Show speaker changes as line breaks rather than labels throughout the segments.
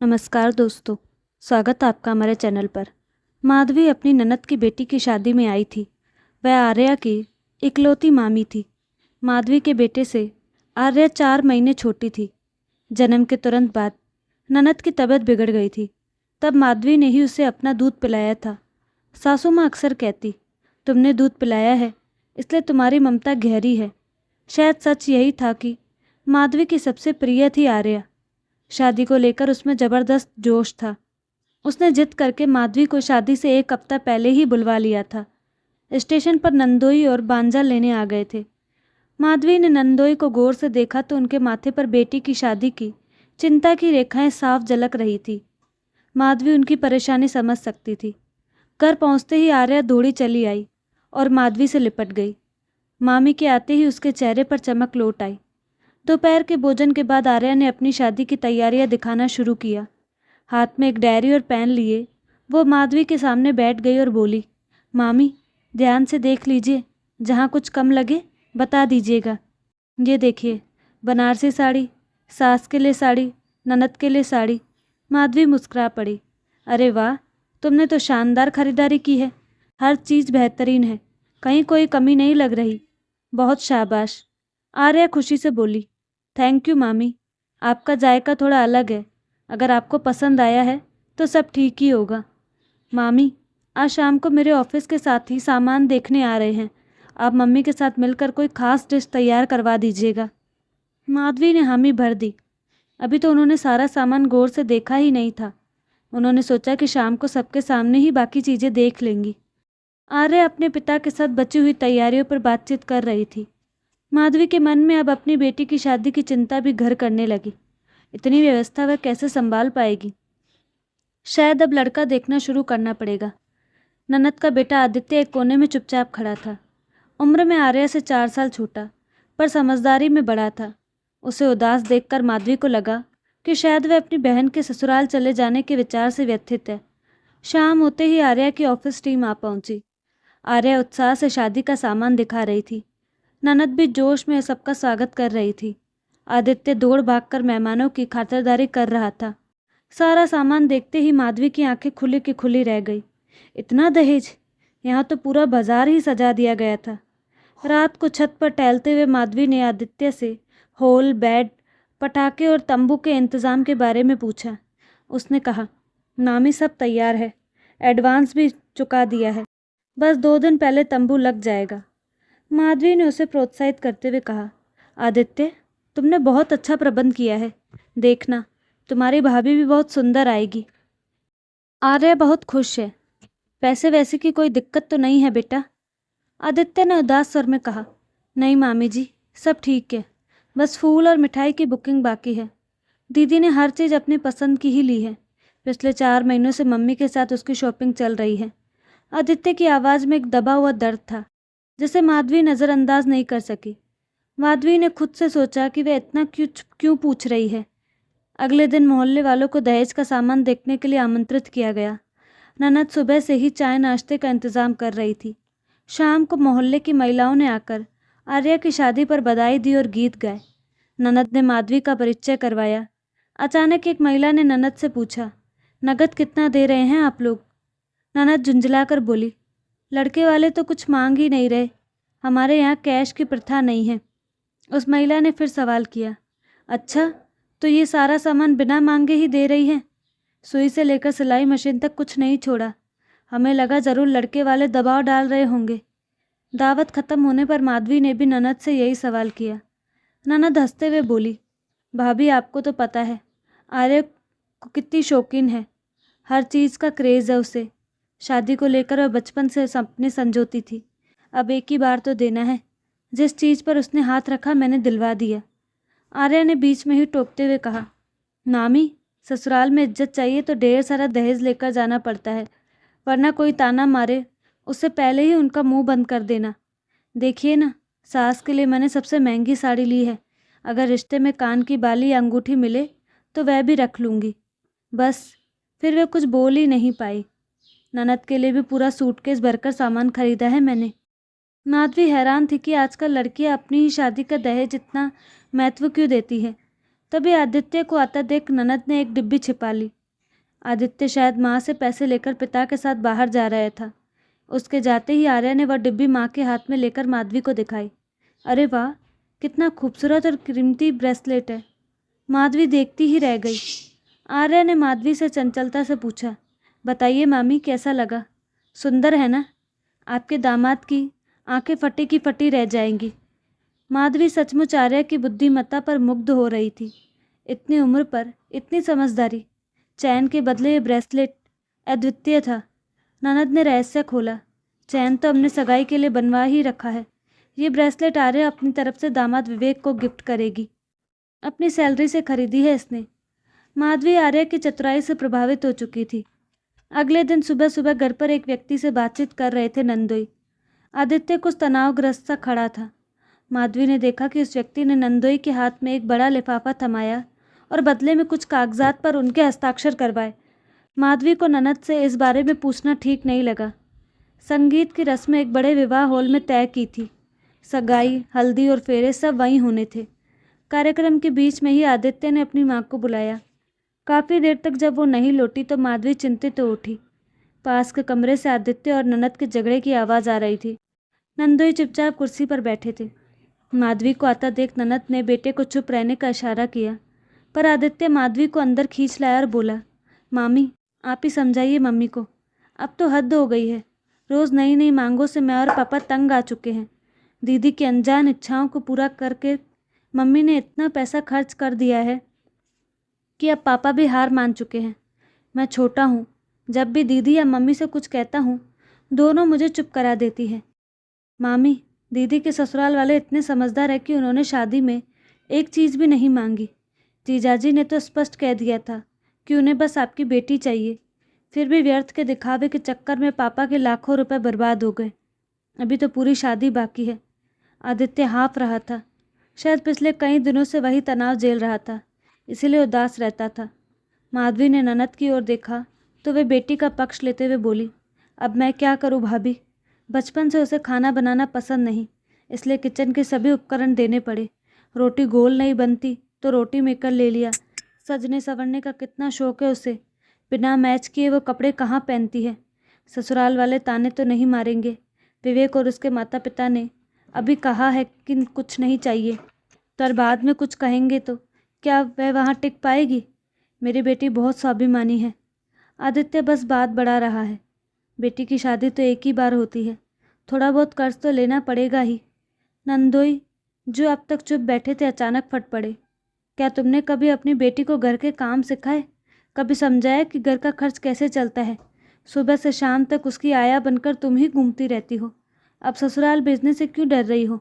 नमस्कार दोस्तों, स्वागत है आपका हमारे चैनल पर। माधवी अपनी ननद की बेटी की शादी में आई थी। वह आर्या की इकलौती मामी थी। माधवी के बेटे से आर्या 4 महीने छोटी थी। जन्म के तुरंत बाद ननद की तबीयत बिगड़ गई थी। तब माधवी ने ही उसे अपना दूध पिलाया था। सासू माँ अक्सर कहती, तुमने दूध पिलाया है इसलिए तुम्हारी ममता गहरी है। शायद सच यही था कि माधवी की सबसे प्रिय थी आर्या। शादी को लेकर उसमें ज़बरदस्त जोश था। उसने जिद करके माधवी को शादी से 1 हफ्ता पहले ही बुलवा लिया था। स्टेशन पर नंदोई और बांजा लेने आ गए थे। माधवी ने नंदोई को गौर से देखा तो उनके माथे पर बेटी की शादी की चिंता की रेखाएं साफ झलक रही थी। माधवी उनकी परेशानी समझ सकती थी। घर पहुंचते ही आर्या दौड़ी चली आई और माधवी से लिपट गई। मामी के आते ही उसके चेहरे पर चमक लौट आई। दोपहर के भोजन के बाद आर्या ने अपनी शादी की तैयारियां दिखाना शुरू किया। हाथ में एक डायरी और पेन लिए वो माधवी के सामने बैठ गई और बोली, मामी ध्यान से देख लीजिए, जहाँ कुछ कम लगे बता दीजिएगा। ये देखिए, बनारसी साड़ी, सास के लिए साड़ी, ननद के लिए साड़ी। माधवी मुस्कुरा पड़ी। अरे वाह, तुमने तो शानदार खरीदारी की है। हर चीज़ बेहतरीन है, कहीं कोई कमी नहीं लग रही। बहुत शाबाश, आर्या खुशी से बोली। थैंक यू मामी, आपका जायका थोड़ा अलग है। अगर आपको पसंद आया है तो सब ठीक ही होगा। मामी, आज शाम को मेरे ऑफिस के साथी सामान देखने आ रहे हैं। आप मम्मी के साथ मिलकर कोई खास डिश तैयार करवा दीजिएगा। माधवी ने हामी भर दी। अभी तो उन्होंने सारा सामान गौर से देखा ही नहीं था। उन्होंने सोचा कि शाम को सबके सामने ही बाकी चीज़ें देख लेंगी। आर्या अपने पिता के साथ बची हुई तैयारियों पर बातचीत कर रही थी। माधवी के मन में अब अपनी बेटी की शादी की चिंता भी घर करने लगी। इतनी व्यवस्था वह कैसे संभाल पाएगी। शायद अब लड़का देखना शुरू करना पड़ेगा। ननद का बेटा आदित्य एक कोने में चुपचाप खड़ा था। उम्र में आर्या से 4 साल छोटा, पर समझदारी में बड़ा था। उसे उदास देखकर माधवी को लगा कि शायद वह अपनी बहन के ससुराल चले जाने के विचार से व्यथित है। शाम होते ही आर्या की ऑफिस टीम आ पहुंची। आर्या उत्साह से शादी का सामान दिखा रही थी। ननद भी जोश में सबका स्वागत कर रही थी। आदित्य दौड़ भागकर मेहमानों की खातिरदारी कर रहा था। सारा सामान देखते ही माधवी की आंखें खुली की खुली रह गई। इतना दहेज! यहाँ तो पूरा बाजार ही सजा दिया गया था। रात को छत पर टहलते हुए माधवी ने आदित्य से हॉल, बेड, पटाखे और तंबू के इंतज़ाम के बारे में पूछा। उसने कहा, मामी सब तैयार है, एडवांस भी चुका दिया है, बस 2 दिन पहले तंबू लग जाएगा। माधवी ने उसे प्रोत्साहित करते हुए कहा, आदित्य तुमने बहुत अच्छा प्रबंध किया है। देखना, तुम्हारी भाभी भी बहुत सुंदर आएगी। आर्या बहुत खुश है। पैसे वैसे की कोई दिक्कत तो नहीं है बेटा? आदित्य ने उदास स्वर में कहा, नहीं मामी जी, सब ठीक है, बस फूल और मिठाई की बुकिंग बाकी है। दीदी ने हर चीज़ अपनी पसंद की ही ली है। पिछले 4 महीनों से मम्मी के साथ उसकी शॉपिंग चल रही है। आदित्य की आवाज़ में एक दबा हुआ दर्द था जिसे माधवी नज़रअंदाज नहीं कर सकी। माधवी ने खुद से सोचा कि वह इतना क्यों पूछ रही है। अगले दिन मोहल्ले वालों को दहेज का सामान देखने के लिए आमंत्रित किया गया। ननद सुबह से ही चाय नाश्ते का इंतज़ाम कर रही थी। शाम को मोहल्ले की महिलाओं ने आकर आर्या की शादी पर बधाई दी और गीत गाए। ननद ने माधवी का परिचय करवाया। अचानक एक महिला ने ननद से पूछा, नगद कितना दे रहे हैं आप लोग? ननद झुंझलाकर बोली, लड़के वाले तो कुछ मांग ही नहीं रहे, हमारे यहाँ कैश की प्रथा नहीं है। उस महिला ने फिर सवाल किया, अच्छा तो ये सारा सामान बिना मांगे ही दे रही है? सुई से लेकर सिलाई मशीन तक कुछ नहीं छोड़ा। हमें लगा ज़रूर लड़के वाले दबाव डाल रहे होंगे। दावत ख़त्म होने पर माधवी ने भी ननद से यही सवाल किया। ननद हंसते हुए बोली, भाभी आपको तो पता है आर्य को कितनी शौकीन है, हर चीज़ का क्रेज़ है उसे। शादी को लेकर वह बचपन से सपने संजोती थी। अब एक ही बार तो देना है। जिस चीज़ पर उसने हाथ रखा मैंने दिलवा दिया। आर्या ने बीच में ही टोकते हुए कहा, नामी ससुराल में इज्जत चाहिए तो ढेर सारा दहेज लेकर जाना पड़ता है, वरना कोई ताना मारे उससे पहले ही उनका मुंह बंद कर देना। देखिए ना, सास के लिए मैंने सबसे महंगी साड़ी ली है। अगर रिश्ते में कान की बाली या अंगूठी मिले तो वह भी रख लूँगी। बस फिर वह कुछ बोल ही नहीं पाई। ननद के लिए भी पूरा सूटकेस भरकर सामान खरीदा है मैंने। माधवी हैरान थी कि आजकल लड़कियां अपनी ही शादी का दहेज इतना महत्व क्यों देती है। तभी आदित्य को आता देख ननद ने एक डिब्बी छिपा ली। आदित्य शायद माँ से पैसे लेकर पिता के साथ बाहर जा रहा था। उसके जाते ही आर्या ने वह डिब्बी माँ के हाथ में लेकर माधवी को दिखाई। अरे वाह, कितना खूबसूरत और कीमती ब्रेसलेट है। माधवी देखती ही रह गई। आर्या ने माधवी से चंचलता से पूछा, बताइए मामी, कैसा लगा? सुंदर है ना? आपके दामाद की आंखें फटी की फटी रह जाएंगी। माधवी सचमुच आर्या की बुद्धिमत्ता पर मुग्ध हो रही थी। इतनी उम्र पर इतनी समझदारी। चैन के बदले ये ब्रेसलेट अद्वितीय था। ननद ने रहस्य खोला। चैन तो हमने सगाई के लिए बनवा ही रखा है। ये ब्रेसलेट आर्या अपनी तरफ से दामाद विवेक को गिफ्ट करेगी। अपनी सैलरी से खरीदी है इसने। माधवी आर्या की चतुराई से प्रभावित हो चुकी थी। अगले दिन सुबह सुबह घर पर एक व्यक्ति से बातचीत कर रहे थे नंदोई। आदित्य कुछ तनावग्रस्त सा खड़ा था। माधवी ने देखा कि उस व्यक्ति ने नंदोई के हाथ में एक बड़ा लिफाफा थमाया और बदले में कुछ कागजात पर उनके हस्ताक्षर करवाए। माधवी को ननद से इस बारे में पूछना ठीक नहीं लगा। संगीत की रस्म एक बड़े विवाह हॉल में तय की थी। सगाई, हल्दी और फेरे सब वहीं होने थे। कार्यक्रम के बीच में ही आदित्य ने अपनी माँ को बुलाया। काफ़ी देर तक जब वो नहीं लौटी तो माधवी चिंतित हो उठी। पास के कमरे से आदित्य और ननद के झगड़े की आवाज़ आ रही थी। नंदोई चुपचाप कुर्सी पर बैठे थे। माधवी को आता देख ननद ने बेटे को चुप रहने का इशारा किया, पर आदित्य माधवी को अंदर खींच लाया और बोला, मामी, आप ही समझाइए मम्मी को। अब तो हद हो गई है। रोज़ नई नई मांगों से मैं और पापा तंग आ चुके हैं। दीदी की अनजान इच्छाओं को पूरा करके मम्मी ने इतना पैसा खर्च कर दिया है कि अब पापा भी हार मान चुके हैं। मैं छोटा हूँ। जब भी दीदी या मम्मी से कुछ कहता हूँ, दोनों मुझे चुप करा देती है। मामी, दीदी के ससुराल वाले इतने समझदार है कि उन्होंने शादी में एक चीज़ भी नहीं मांगी। जीजाजी ने तो स्पष्ट कह दिया था कि उन्हें बस आपकी बेटी चाहिए। फिर भी व्यर्थ के दिखावे के चक्कर में पापा के लाखों रुपए बर्बाद हो गए। अभी तो पूरी शादी बाकी है। आदित्य हाँफ रहा था। शायद पिछले कई दिनों से वही तनाव झेल रहा था, इसीलिए उदास रहता था। माधवी ने ननद की ओर देखा तो वे बेटी का पक्ष लेते हुए बोली, अब मैं क्या करूं भाभी? बचपन से उसे खाना बनाना पसंद नहीं, इसलिए किचन के सभी उपकरण देने पड़े। रोटी गोल नहीं बनती तो रोटी मेकर ले लिया। सजने संवरने का कितना शौक है उसे। बिना मैच किए वो कपड़े कहाँ पहनती है। ससुराल वाले ताने तो नहीं मारेंगे। विवेक और उसके माता पिता ने अभी कहा है कि कुछ नहीं चाहिए, पर बाद में कुछ कहेंगे तो क्या वह वहाँ टिक पाएगी? मेरी बेटी बहुत स्वाभिमानी है। आदित्य बस बात बढ़ा रहा है। बेटी की शादी तो एक ही बार होती है, थोड़ा बहुत कर्ज तो लेना पड़ेगा ही। नंदोई, जो अब तक चुप बैठे थे, अचानक फट पड़े। क्या तुमने कभी अपनी बेटी को घर के काम सिखाए? कभी समझाया कि घर का खर्च कैसे चलता है? सुबह से शाम तक उसकी आया बनकर तुम ही घूमती रहती हो। अब ससुराल भेजने से क्यों डर रही हो?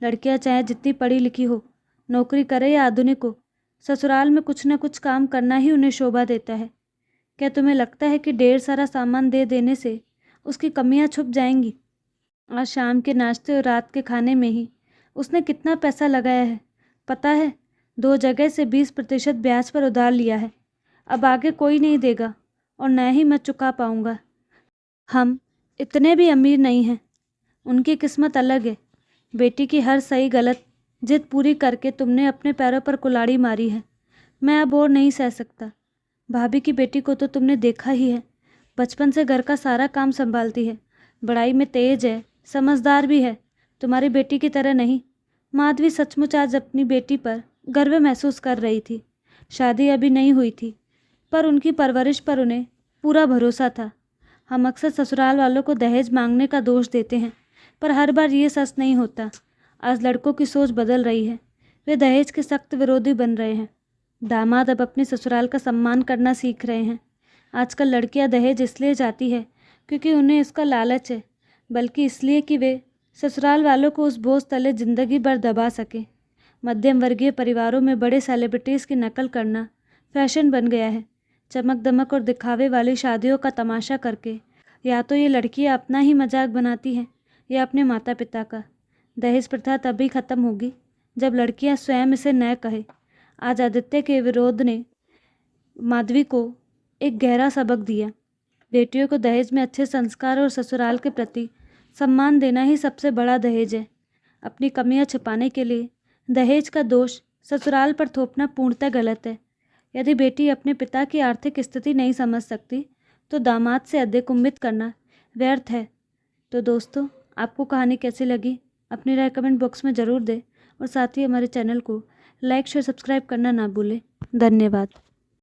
लड़कियां चाहे जितनी पढ़ी लिखी हो, नौकरी करे या आधुनिक हो, ससुराल में कुछ न कुछ काम करना ही उन्हें शोभा देता है। क्या तुम्हें लगता है कि ढेर सारा सामान दे देने से उसकी कमियां छुप जाएंगी? आज शाम के नाश्ते और रात के खाने में ही उसने कितना पैसा लगाया है पता है? 2 जगह से 20% ब्याज पर उधार लिया है। अब आगे कोई नहीं देगा और न ही मैं चुका पाऊंगा। हम इतने भी अमीर नहीं हैं। उनकी किस्मत अलग है। बेटी की हर सही गलत जिद पूरी करके तुमने अपने पैरों पर कुल्हाड़ी मारी है। मैं अब और नहीं सह सकता। भाभी की बेटी को तो तुमने देखा ही है। बचपन से घर का सारा काम संभालती है। पढ़ाई में तेज है, समझदार भी है, तुम्हारी बेटी की तरह नहीं। माधवी सचमुच आज अपनी बेटी पर गर्व महसूस कर रही थी। शादी अभी नहीं हुई थी, पर उनकी परवरिश पर उन्हें पूरा भरोसा था। हम अक्सर ससुराल वालों को दहेज मांगने का दोष देते हैं, पर हर बार ये सच नहीं होता। आज लड़कों की सोच बदल रही है। वे दहेज के सख्त विरोधी बन रहे हैं। दामाद अब अपने ससुराल का सम्मान करना सीख रहे हैं। आजकल लड़कियां दहेज इसलिए जाती है क्योंकि उन्हें इसका लालच है, बल्कि इसलिए कि वे ससुराल वालों को उस बोझ तले ज़िंदगी भर दबा सकें। मध्यम वर्गीय परिवारों में बड़े सेलिब्रिटीज़ की नकल करना फैशन बन गया है। चमक दमक और दिखावे वाली शादियों का तमाशा करके या तो ये लड़कियां अपना ही मजाक बनाती हैं या अपने माता पिता का। दहेज प्रथा तभी ख़त्म होगी जब लड़कियां स्वयं इसे न कहे। आज आदित्य के विरोध ने माधवी को एक गहरा सबक दिया। बेटियों को दहेज में अच्छे संस्कार और ससुराल के प्रति सम्मान देना ही सबसे बड़ा दहेज है। अपनी कमियां छिपाने के लिए दहेज का दोष ससुराल पर थोपना पूर्णतः गलत है। यदि बेटी अपने पिता की आर्थिक स्थिति नहीं समझ सकती तो दामाद से अधिक उम्मीद करना व्यर्थ है। तो दोस्तों, आपको कहानी कैसी लगी अपनी राय कमेंट बॉक्स में ज़रूर दें और साथ ही हमारे चैनल को लाइक शेयर सब्सक्राइब करना ना भूलें। धन्यवाद।